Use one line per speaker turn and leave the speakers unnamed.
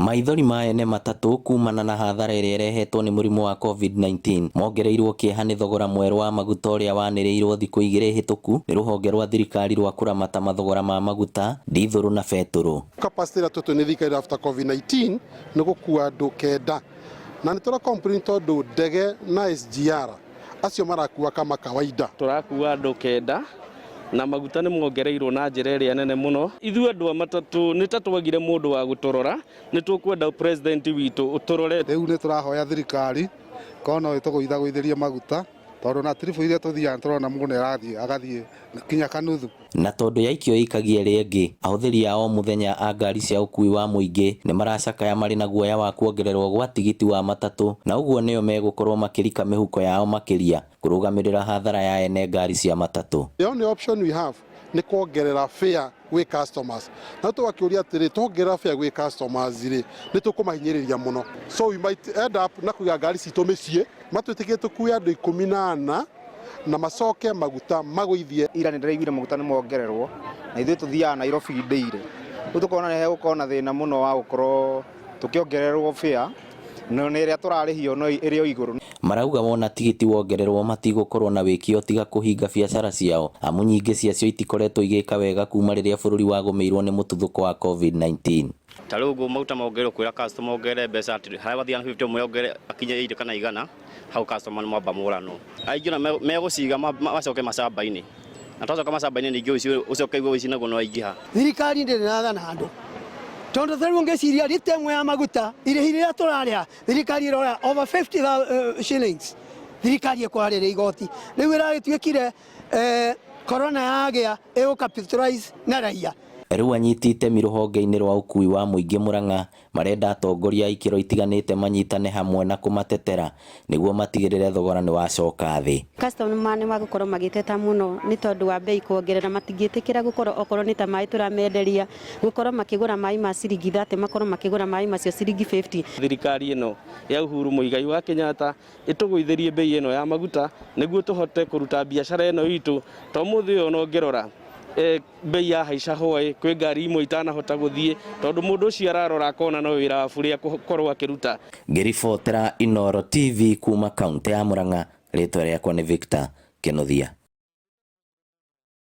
Maithori ma ene matatũ kumana na hathara ĩrĩa ĩrehetwo nĩ mũrimũ wa COVID-19 mongereirwo kĩeha nĩ thogora mwerũ wa maguta ũrĩa wanĩrĩirwo thikũ 2 hĩtũku nĩ rũhonge rwa thirikari rwa kũramata mathogora ma maguta, dithũrũ na betũrũ.
Capacity ĩrĩa tũtũ nĩ thirikari after COVID-19 nĩ gũkua andũ 9 na nĩ tũra complain tondũ ndege na SGR acio marakua kama kawaida.
Tũrakua andũ 9 na maguta nĩ mongereirwo na njĩra ĩrĩa nene mũno. Ithuĩ andũ a matatũ nĩ tatwagire mũndũ wa gũtũrora, nĩ tũkwenda president witũ ũtũrore.
Rĩu nĩ tũrahoya thirikari kono ĩtũgũithagũithĩrie maguta tondũ na tribu iria tũthiaga tũrona mũndũ agathiĩ kinya kanuthu.
Na tondũ yaikio ikagia rĩngĩ, ahũthĩri ao mũthenya a ngari cia ũkui wa mũingĩ nĩ maracakaya marĩ na guoya wa kuongererwo gwa tigiti wa matatũ, na ũguo nĩo megũkorwo makĩrika mĩhuko yao makĩria kũrũgamĩrĩra hathara ya ene ngari cia matatũ.
The only option we have nĩ kuongerera fare gwĩ customers. Na tũgakĩũria atĩrĩ, tuongerera fare gwĩ customers rĩ nĩ tũkũmahinyĩrĩria mũno. So we might end up na kũiga ngari citũ mĩciĩ, matwĩtĩkie tũkue andũ 14 na macoke maguta magũithie.
Ira nĩ ndĩraiguire maguta nĩ mongererwo na ithuĩ tũthiaga Nairobi daily. Rĩu tũkona nĩ hegũkorwo na thĩna mũno wa gũkorwo tũkĩongererwo fare no nĩ ĩrĩa tũrarĩhio no ĩrĩ o igũrũ.
Marauga wona tigiti wongererwo matigũkorwo na wĩkio tiga kũhinga biacara ciao, amu nyingĩ ciacio itikoretwo igĩka wega kuma rĩrĩa bũrũri wagũmĩirwo nĩ mũtuthũko wa COVID-19.
Ta rĩu ũguo maguta mongererwo kwĩra customer ongerere mbeca harĩa wathiana 50 mwongere akinye 80 kana 100 hau customer nĩ mwamba mũrano. Aingĩ na megũciga macoke macamba-inĩ. Na twacoka macamba-inĩ ningĩ ũcoke igwe ici naguo no aingĩha.
Thirikari ndĩrathana handũ. Tondu thĩrũ ngĩciria rita ĩmwe ya maguta irĩhi rĩrĩa tũrarĩha thirikari ĩroya over 50 shillings. Thirikari ĩkwarĩra igoti. Rĩu ĩragĩtuĩkire corona yagĩa ĩgũcapitalize na raia.
Rĩu anyiti itemi rũhonge-inĩ rwa ũkui wa mũingĩ Murang'a marenda atongoria ikĩro itiganĩte manyitane hamwe na kũmatetera nĩguo matigĩrĩre thogora nĩ wacoka thĩ.
Customer nĩ magũkorwo magĩteta mũno nĩ tondũ wa bei kuongerera, matingĩtĩkĩra gũkorwo okorwo nĩ ta maĩ tũramenderia gũkorwo makĩgũra maĩ ma ciringi 30 makorwo makĩgũra maĩ macio ciringi 50.
Thirikari ĩno ya Uhuru Muigai wa Kenyatta ĩtũgũithĩrie bei ĩno ya maguta nĩguo tũhote kũruta biacara ĩno itũ. To mũthĩ ũyũ no ngĩrora bei ya haica hoi kwĩ ngari imwe itanahota gũthiĩ tondũ mũndũ ũcio ararora akona no wĩra wa bũrĩa korwo akĩruta.
Ngĩribotera Inooro TV kuma kaunti ya Murang'a, rĩtwa rĩakwa nĩ Victor Kĩnuthia.